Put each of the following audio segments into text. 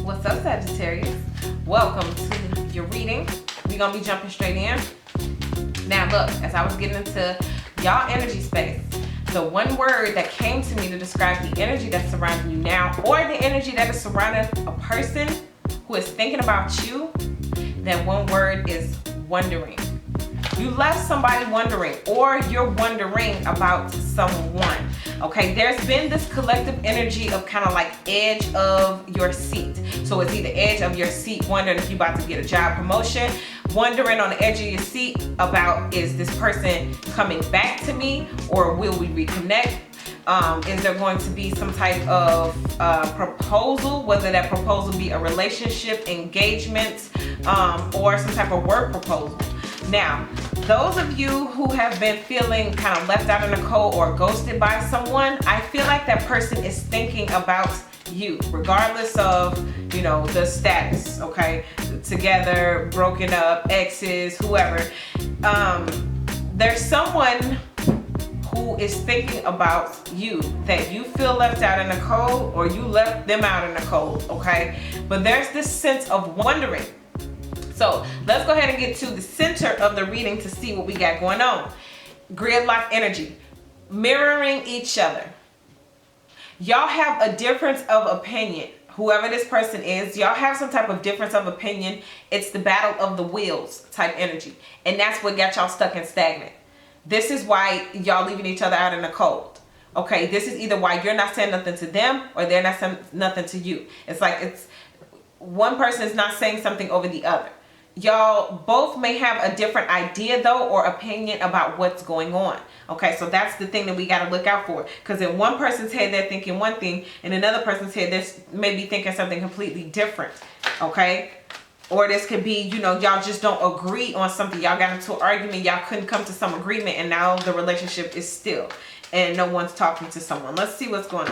What's up, Sagittarius? Welcome to your reading. We're going to be jumping straight in. Now look, as I was getting into y'all energy space, the one word that came to me to describe the energy that's surrounding you now, or the energy that is surrounding a person who is thinking about you, that one word is wondering. You left somebody wondering, or you're wondering about someone. Okay, there's been this collective energy of kind of like edge of your seat. So it's either edge of your seat, wondering if you're about to get a job promotion, wondering on the edge of your seat about, is this person coming back to me, or will we reconnect? Is there going to be some type of proposal, whether that proposal be a relationship, engagement, or some type of work proposal. Now, those of you who have been feeling kind of left out in the cold or ghosted by someone, I feel like that person is thinking about you, regardless of, you know, the status, okay? Together, broken up, exes, whoever. There's someone who is thinking about you, that you feel left out in the cold, or you left them out in the cold, okay? But there's this sense of wondering. So let's go ahead and get to the center of the reading to see what we got going on. Gridlock energy, mirroring each other. Y'all have a difference of opinion. Whoever this person is, y'all have some type of difference of opinion. It's the battle of the wheels type energy. And that's what got y'all stuck and stagnant. This is why y'all leaving each other out in the cold. Okay, this is either why you're not saying nothing to them, or they're not saying nothing to you. It's like it's one person is not saying something over the other. Y'all both may have a different idea though, or opinion about what's going on. Okay, so that's the thing that we got to look out for, because in one person's head they're thinking one thing, and another person's head they're maybe thinking something completely different. Okay, or this could be, you know, y'all just don't agree on something. Y'all got into an argument, y'all couldn't come to some agreement, and now the relationship is still, and no one's talking to someone. Let's see what's going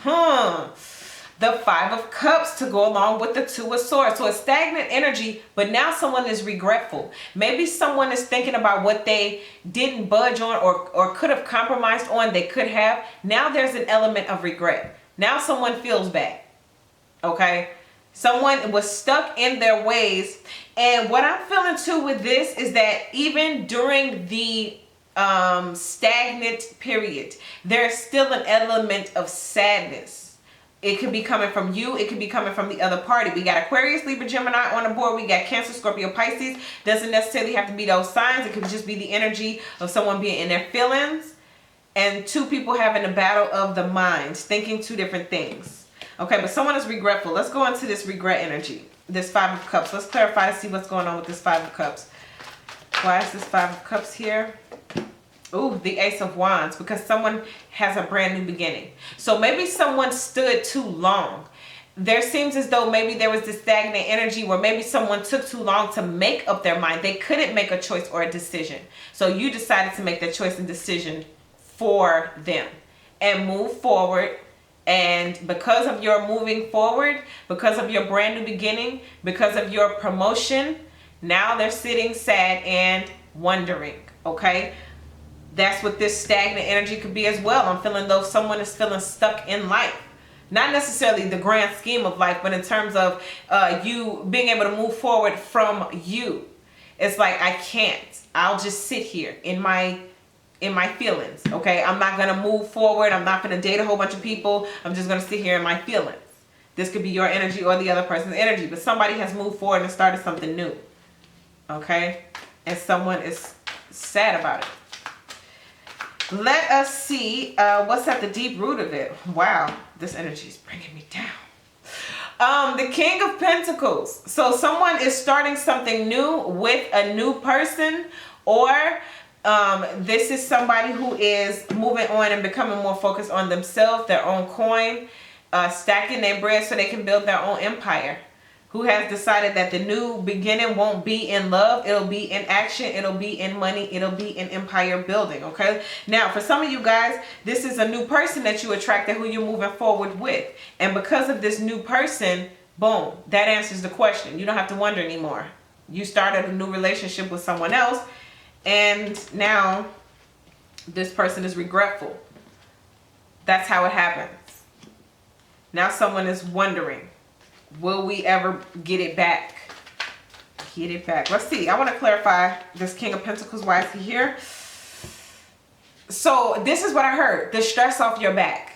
on. The Five of Cups to go along with the Two of Swords. So it's stagnant energy, but now someone is regretful. Maybe someone is thinking about what they didn't budge on, or could have compromised on. They could have. Now there's an element of regret. Now someone feels bad. Okay? Someone was stuck in their ways. And what I'm feeling too with this is that even during the stagnant period, there's still an element of sadness. It could be coming from you. It could be coming from the other party. We got Aquarius, Libra, Gemini on the board. We got Cancer, Scorpio, Pisces. Doesn't necessarily have to be those signs. It could just be the energy of someone being in their feelings. And two people having a battle of the minds, thinking two different things. Okay, but someone is regretful. Let's go into this regret energy. This Five of Cups. Let's clarify to see what's going on with this Five of Cups. Why is this Five of Cups here? Ooh, the Ace of Wands, because someone has a brand new beginning. So maybe someone stood too long. There seems as though maybe there was this stagnant energy where maybe someone took too long to make up their mind. They couldn't make a choice or a decision. So you decided to make that choice and decision for them and move forward. And because of your moving forward, because of your brand new beginning, because of your promotion, now they're sitting sad and wondering, okay? That's what this stagnant energy could be as well. I'm feeling though someone is feeling stuck in life. Not necessarily the grand scheme of life, but in terms of you being able to move forward from you. It's like, I can't. I'll just sit here in my feelings, okay? I'm not going to move forward. I'm not going to date a whole bunch of people. I'm just going to sit here in my feelings. This could be your energy or the other person's energy, but somebody has moved forward and started something new, okay? And someone is sad about it. Let us see what's at the deep root of it. Wow, this energy is bringing me down. The King of Pentacles. So someone is starting something new with a new person, or this is somebody who is moving on and becoming more focused on themselves, their own coin, stacking their bread so they can build their own empire. Who has decided that the new beginning won't be in love, it'll be in action, it'll be in money, it'll be in empire building, okay? Now, for some of you guys, this is a new person that you attracted who you're moving forward with. And because of this new person, boom, that answers the question. You don't have to wonder anymore. You started a new relationship with someone else, and now this person is regretful. That's how it happens. Now someone is wondering. Will we ever get it back? Get it back. Let's see. I want to clarify this King of Pentacles. Why is he here? So this is what I heard. The stress off your back.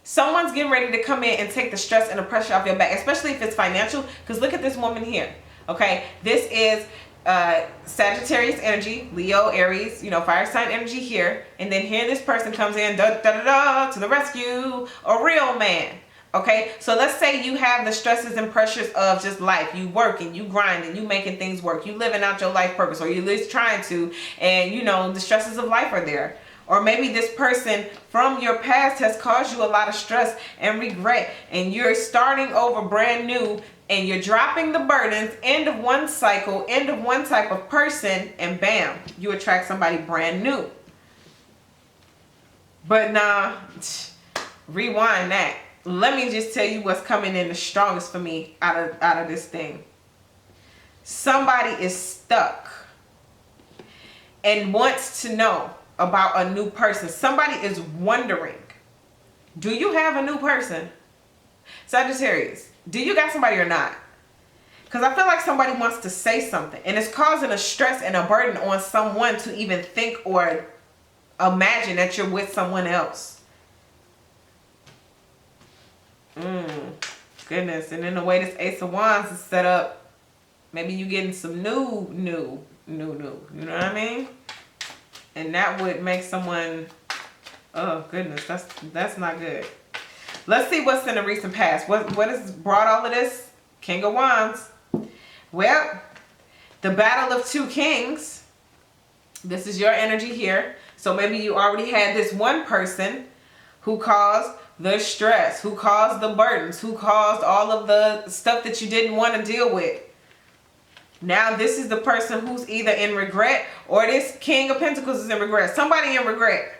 Someone's getting ready to come in and take the stress and the pressure off your back, especially if it's financial. Because look at this woman here. Okay. This is Sagittarius energy, Leo, Aries, you know, fire sign energy here. And then here this person comes in, da, da, da, da, to the rescue. A real man. Okay, so let's say you have the stresses and pressures of just life. You working, you grinding, you making things work, you living out your life purpose, or you're at least trying to, and you know the stresses of life are there. Or maybe this person from your past has caused you a lot of stress and regret, and you're starting over brand new, and you're dropping the burdens, end of one cycle, end of one type of person, and bam, you attract somebody brand new. But nah, rewind that. Let me just tell you what's coming in the strongest for me out of this thing. Somebody is stuck and wants to know about a new person. Somebody is wondering, do you have a new person? Sagittarius, do you got somebody or not? Because I feel like somebody wants to say something, and it's causing a stress and a burden on someone to even think or imagine that you're with someone else. Goodness. And then the way this Ace of Wands is set up, maybe you getting some new. You know what I mean? And that would make someone, oh goodness, that's not good. Let's see what's in the recent past. What has brought all of this? King of Wands. Well, the battle of two kings. This is your energy here. So maybe you already had this one person who caused the stress, who caused the burdens, who caused all of the stuff that you didn't want to deal with. Now this is the person who's either in regret, or this King of Pentacles is in regret. Somebody in regret.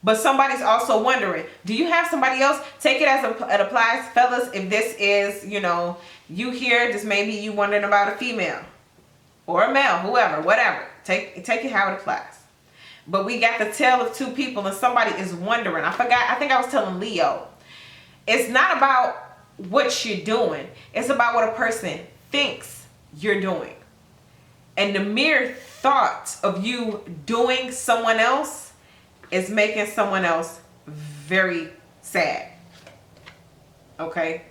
But somebody's also wondering, do you have somebody else? Take it as it applies, fellas. If this is, you know, you here, just maybe you wondering about a female or a male, whoever, whatever. Take it how it applies. But we got the tale of two people, and somebody is wondering. I think I was telling Leo. It's not about what you're doing. It's about what a person thinks you're doing. And the mere thought of you doing someone else is making someone else very sad. Okay?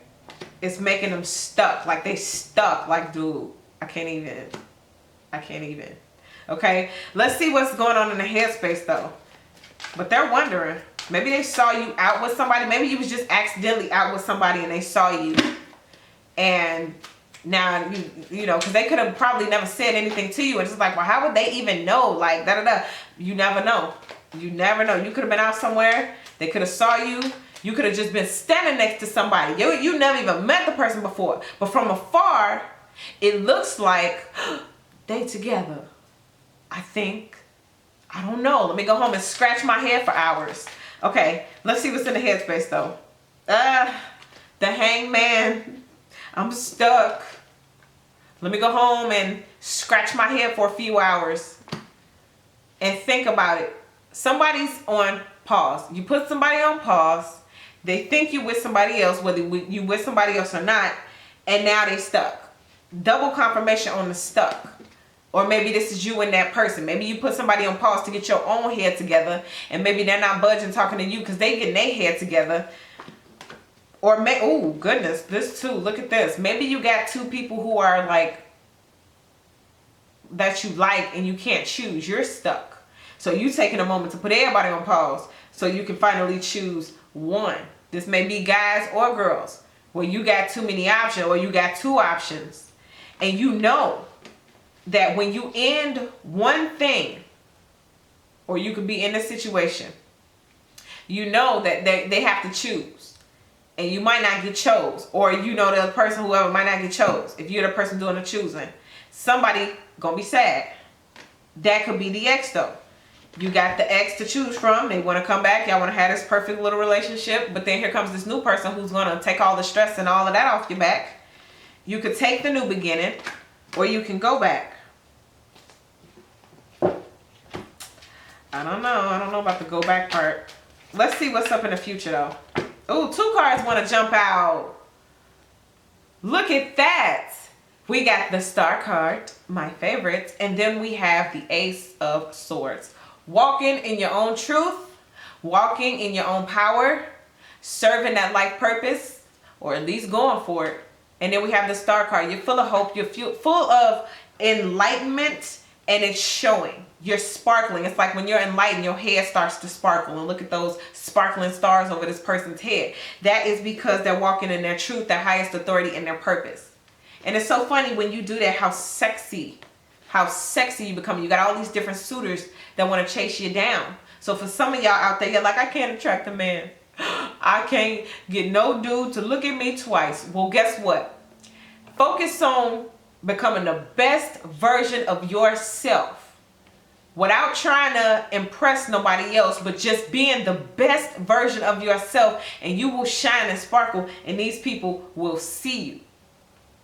It's making them stuck. Like they stuck. Like, dude, I can't even. Okay, let's see what's going on in the headspace though. But they're wondering, maybe they saw you out with somebody. Maybe you was just accidentally out with somebody and they saw you. And now, you know, because they could have probably never said anything to you. And it's like, well, how would they even know? Like, da-da-da. You never know. You never know. You could have been out somewhere. They could have saw you. You could have just been standing next to somebody. You never even met the person before. But from afar, it looks like they together. I think. I don't know. Let me go home and scratch my head for hours. Okay, let's see what's in the headspace though. The Hangman. I'm stuck. Let me go home and scratch my head for a few hours and think about it. Somebody's on pause. You put somebody on pause. They think you're with somebody else, whether you with somebody else or not, and now they stuck. Double confirmation on the stuck. Or maybe this is you and that person. Maybe you put somebody on pause to get your own head together, and maybe they're not budging talking to you because they getting their head together. Or oh goodness, this too. Look at this. Maybe you got two people who are like that you like and you can't choose. You're stuck. So you taking a moment to put everybody on pause so you can finally choose one. This may be guys or girls where you got too many options, or you got two options, and you know that when you end one thing, or you could be in a situation, you know that they have to choose, and you might not get chose, or you know the other person, whoever, might not get chose. If you're the person doing the choosing, somebody gonna be sad. That could be the ex though. You got the ex to choose from. They want to come back. Y'all want to have this perfect little relationship, but then here comes this new person who's gonna take all the stress and all of that off your back. You could take the new beginning, or you can go back. I don't know about the go back part. Let's see what's up in the future though. Oh, two cards want to jump out. Look at that. We got the Star card, my favorite, and then we have the Ace of Swords. Walking in your own truth, walking in your own power, serving that life purpose, or at least going for it. And then we have the Star card. You're full of hope. You're full of enlightenment, and it's showing. You're sparkling. It's like when you're enlightened, your head starts to sparkle. And look at those sparkling stars over this person's head. That is because they're walking in their truth, their highest authority, and their purpose. And it's so funny when you do that, how sexy you become. You got all these different suitors that want to chase you down. So for some of y'all out there, you're like, I can't attract a man. I can't get no dude to look at me twice. Well, guess what? Focus on becoming the best version of yourself without trying to impress nobody else, but just being the best version of yourself, and you will shine and sparkle, and these people will see you.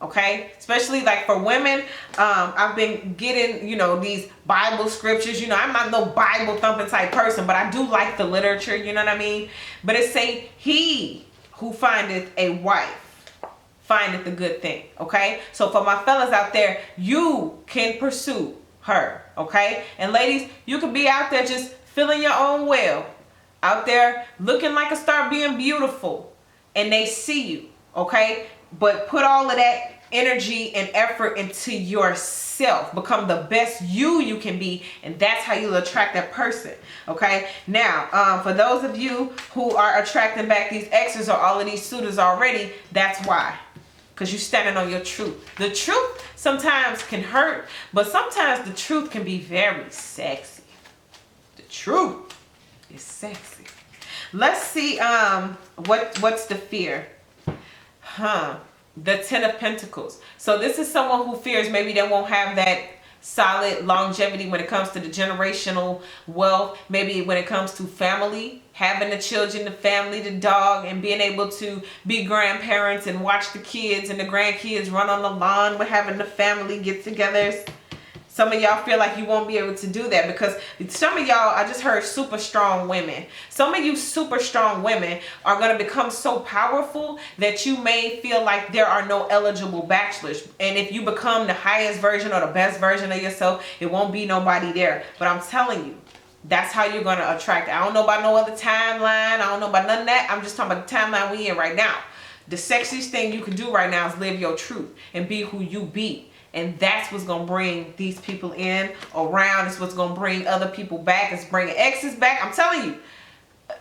Okay, especially like for women, I've been getting, these Bible scriptures. I'm not no Bible thumping type person, but I do like the literature, you know what I mean? But it say, he who findeth a wife findeth a good thing. Okay, so for my fellas out there, you can pursue her. Okay, and ladies, you could be out there just filling your own well, out there looking like a star, being beautiful, and they see you. Okay, but put all of that energy and effort into yourself. Become the best you can be, and that's how you'll attract that person. Okay, now for those of you who are attracting back these exes or all of these suitors already, that's why. Because you're standing on your truth. The truth sometimes can hurt, but sometimes the truth can be very sexy. The truth is sexy. Let's see what's the fear. The Ten of Pentacles. So this is someone who fears maybe they won't have that solid longevity when it comes to the generational wealth. Maybe when it comes to family, having the children, the family, the dog, and being able to be grandparents and watch the kids and the grandkids run on the lawn. We're having the family get-togethers. Some of y'all feel like you won't be able to do that because some of y'all, I just heard super strong women. Some of you super strong women are going to become so powerful that you may feel like there are no eligible bachelors. And if you become the highest version or the best version of yourself, it won't be nobody there. But I'm telling you, that's how you're going to attract. I don't know about no other timeline. I don't know about none of that. I'm just talking about the timeline we in right now. The sexiest thing you can do right now is live your truth and be who you be. And that's what's going to bring these people in around. It's what's going to bring other people back. It's bringing exes back. I'm telling you,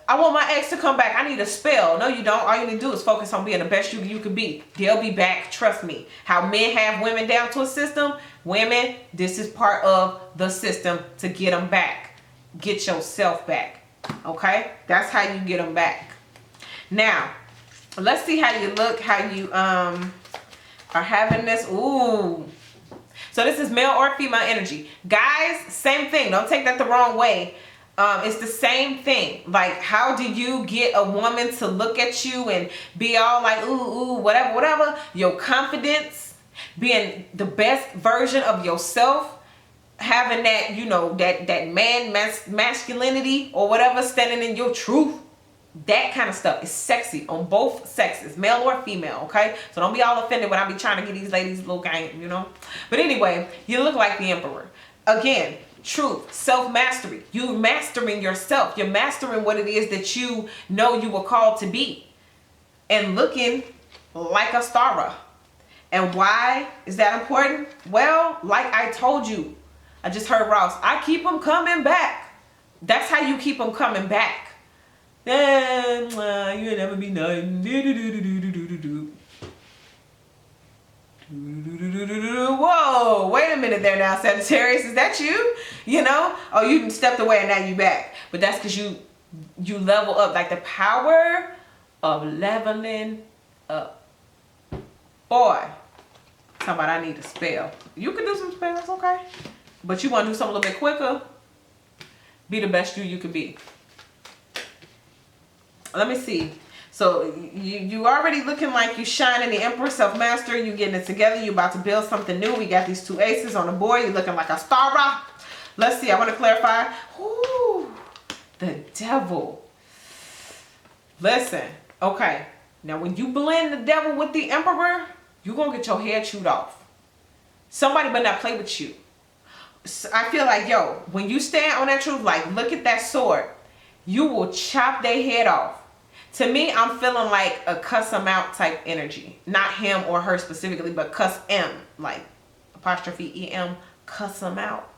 I want my ex to come back. I need a spell. No, you don't. All you need to do is focus on being the best you can be. They'll be back. Trust me. How men have women down to a system. Women, this is part of the system to get them back. Get yourself back. Okay? That's how you get them back. Now, let's see how you look. How you are having this. Ooh. So this is male or female energy. Guys, same thing. Don't take that the wrong way. It's the same thing. Like, how do you get a woman to look at you and be all like, ooh, whatever. Your confidence, being the best version of yourself, having that, that man masculinity or whatever, standing in your truth. That kind of stuff is sexy on both sexes, male or female, okay? So don't be all offended when I be trying to get these ladies a little game, But anyway, you look like the emperor. Again, truth, self-mastery. You're mastering yourself. You're mastering what it is that you know you were called to be. And looking like a star. And why is that important? Well, like I told you, I just heard Ross, I keep them coming back. That's how you keep them coming back. Then you'll never be nothing. Whoa, wait a minute there now, Sagittarius. Is that you? Oh, you stepped away and now you back. But that's because you level up, like the power of leveling up. Boy, talking about I need a spell. You can do some spells, okay? But you want to do something a little bit quicker. Be the best you can be. Let me see. So you already looking like you shining, the Emperor, self-mastery. You getting it together. You about to build something new. We got these two aces on the board. You looking like a star. Let's see. I want to clarify. Ooh, the devil. Listen. Okay. Now when you blend the devil with the Emperor, you're going to get your head chewed off. Somebody better not play with you. I feel like, yo, when you stand on that truth, like, look at that sword, you will chop their head off. To me, I'm feeling like a cuss them out type energy. Not him or her specifically, but cuss M, like apostrophe EM, cuss them out.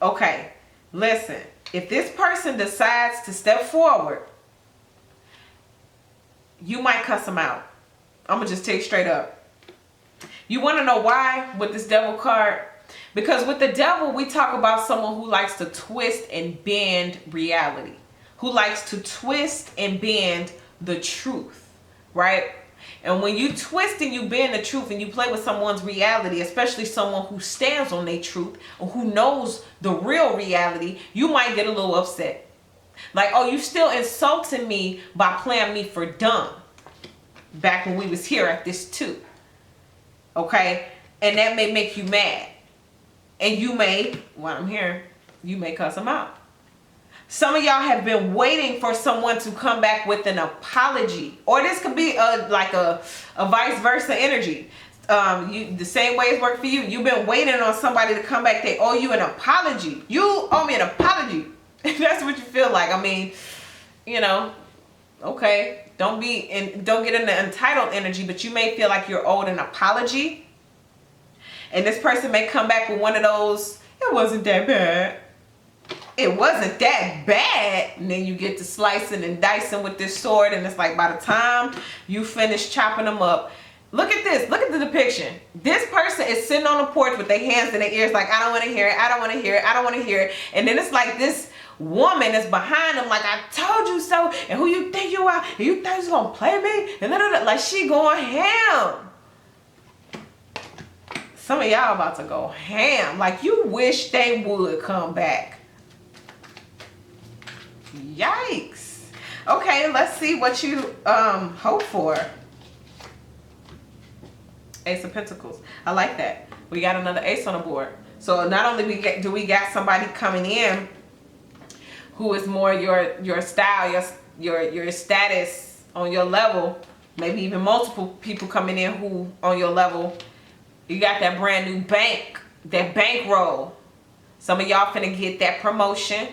Okay, listen, if this person decides to step forward, you might cuss them out. I'm gonna just tell you straight up. You want to know why with this devil card? Because with the devil, we talk about someone who likes to twist and bend reality, who likes to twist and bend the truth, right? And when you twist and you bend the truth and you play with someone's reality, especially someone who stands on their truth or who knows the real reality, you might get a little upset. Like, oh, you still insulting me by playing me for dumb back when we was here at this too. Okay? And that may make you mad. And you may, what I'm hearing, you may cuss them out. Some of y'all have been waiting for someone to come back with an apology. Or this could be like a vice versa energy. The same way it's worked for you. You've been waiting on somebody to come back. They owe you an apology. You owe me an apology. That's what you feel like. I mean, you know, okay. Don't get in the entitled energy, but you may feel like you're owed an apology. And this person may come back with one of those, it wasn't that bad. It wasn't that bad. And then you get to slicing and dicing with this sword. And it's like by the time you finish chopping them up, look at this. Look at the depiction. This person is sitting on the porch with their hands in their ears like, I don't want to hear it. I don't want to hear it. I don't want to hear it. And then it's like this woman is behind them like, I told you so. And who you think you are? And you think you're going to play me? And then like she going ham. Some of y'all about to go ham. Like you wish they would come back. Yikes. Okay, let's see what you hope for. Ace of Pentacles. I like that. We got another ace on the board. So not only do we got somebody coming in who is more your style, your status on your level, maybe even multiple people coming in who on your level. You got that brand new bank, that bankroll. Some of y'all finna get that promotion.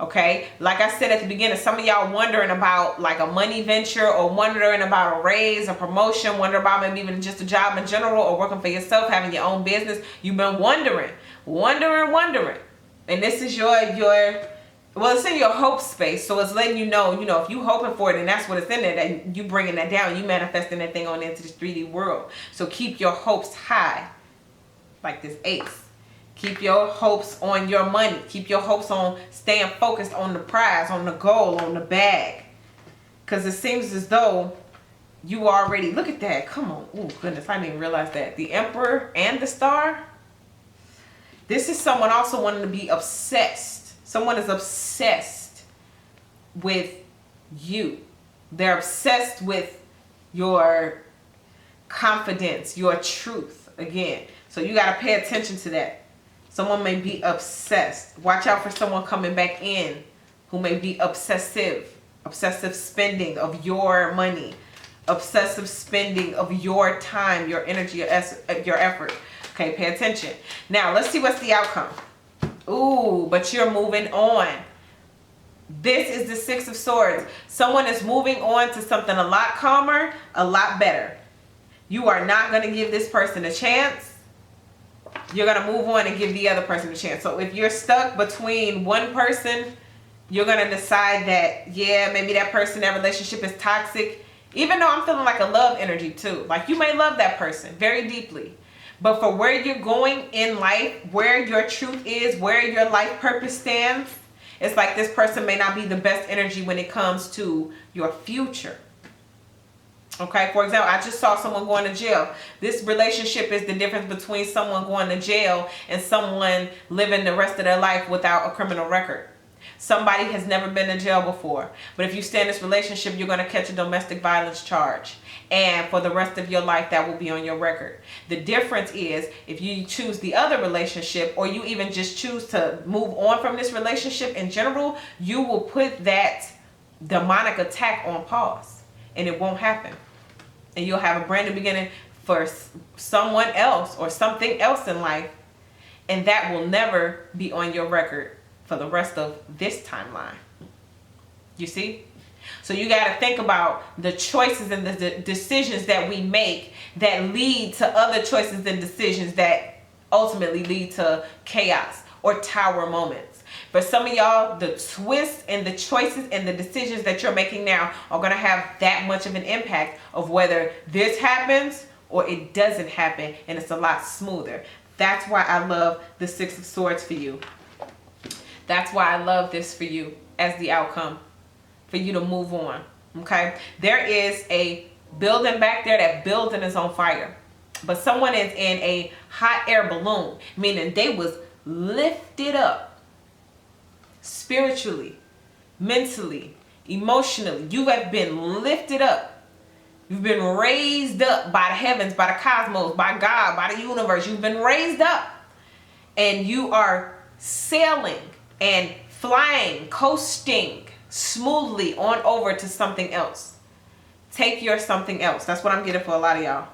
Okay, like I said at the beginning, some of y'all wondering about like a money venture or wondering about a raise, a promotion, wondering about maybe even just a job in general or working for yourself, having your own business. You've been wondering. And this is your well, it's in your hope space. So it's letting you know, if you hoping for it and that's what it's in there, that you bringing that down, you manifesting that thing on into this 3D world. So keep your hopes high, like this ace. Keep your hopes on your money. Keep your hopes on staying focused on the prize, on the goal, on the bag. Because it seems as though you already, look at that. Come on. Oh, goodness. I didn't even realize that. The Emperor and the Star. This is someone also wanting to be obsessed. Someone is obsessed with you. They're obsessed with your confidence, your truth. Again. So you got to pay attention to that. Someone may be obsessed. Watch out for someone coming back in who may be obsessive spending of your money, obsessive spending of your time, your energy, your effort. Okay, pay attention. Now, let's see what's the outcome. Ooh, but you're moving on. This is the Six of Swords. Someone is moving on to something a lot calmer, a lot better. You are not going to give this person a chance. You're going to move on and give the other person a chance. So if you're stuck between one person, you're going to decide that, yeah, maybe that person, that relationship is toxic. Even though I'm feeling like a love energy too. Like you may love that person very deeply. But for where you're going in life, where your truth is, where your life purpose stands, it's like this person may not be the best energy when it comes to your future. Okay, for example, I just saw someone going to jail. This relationship is the difference between someone going to jail and someone living the rest of their life without a criminal record. Somebody has never been to jail before. But if you stay in this relationship, you're going to catch a domestic violence charge. And for the rest of your life, that will be on your record. The difference is if you choose the other relationship or you even just choose to move on from this relationship in general, you will put that demonic attack on pause and it won't happen. And you'll have a brand new beginning for someone else or something else in life, and that will never be on your record for the rest of this timeline. You see? So you got to think about the choices and the decisions that we make that lead to other choices and decisions that ultimately lead to chaos or tower moments. For some of y'all, the twists and the choices and the decisions that you're making now are going to have that much of an impact of whether this happens or it doesn't happen, and it's a lot smoother. That's why I love the Six of Swords for you. That's why I love this for you as the outcome, for you to move on. Okay? There is a building back there. That building is on fire. But someone is in a hot air balloon, meaning they was lifted up spiritually, mentally, emotionally. You have been lifted up. You've been raised up by the heavens, by the cosmos, by God, by the universe. You've been raised up, and you are sailing and flying, coasting smoothly on over to something else. Take your something else. That's what I'm getting for a lot of y'all.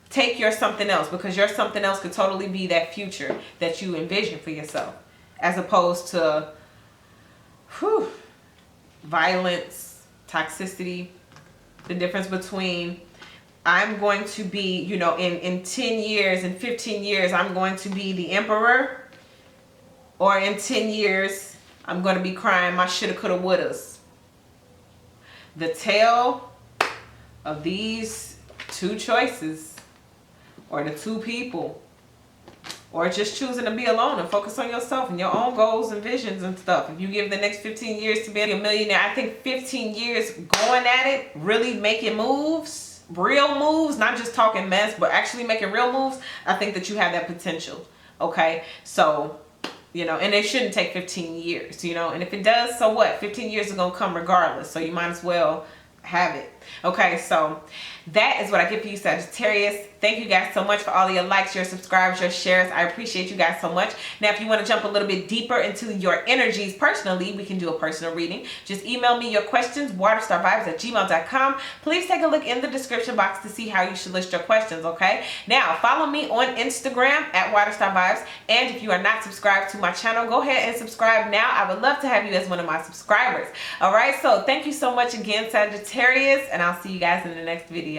Take your something else, because your something else could totally be that future that you envision for yourself, as opposed to violence, toxicity. The difference between I'm going to be, you know, in 10 years, in 15 years, I'm going to be the emperor, or in 10 years, I'm going to be crying my shoulda, coulda, wouldas. The tale of these two choices, or the two people, or just choosing to be alone and focus on yourself and your own goals and visions and stuff. If you give the next 15 years to be a millionaire, I think 15 years going at it, really making moves, real moves, not just talking mess, but actually making real moves, I think that you have that potential. Okay? So, you know, and it shouldn't take 15 years, you know, and if it does, so what? 15 years is going to come regardless. So you might as well have it. Okay, so that is what I get for you, Sagittarius. Thank you guys so much for all of your likes, your subscribes, your shares. I appreciate you guys so much. Now, if you want to jump a little bit deeper into your energies personally, we can do a personal reading. Just email me your questions, waterstarvibes@gmail.com. Please take a look in the description box to see how you should list your questions, okay? Now, follow me on Instagram at waterstarvibes. And if you are not subscribed to my channel, go ahead and subscribe now. I would love to have you as one of my subscribers. All right, so thank you so much again, Sagittarius, and I'll see you guys in the next video.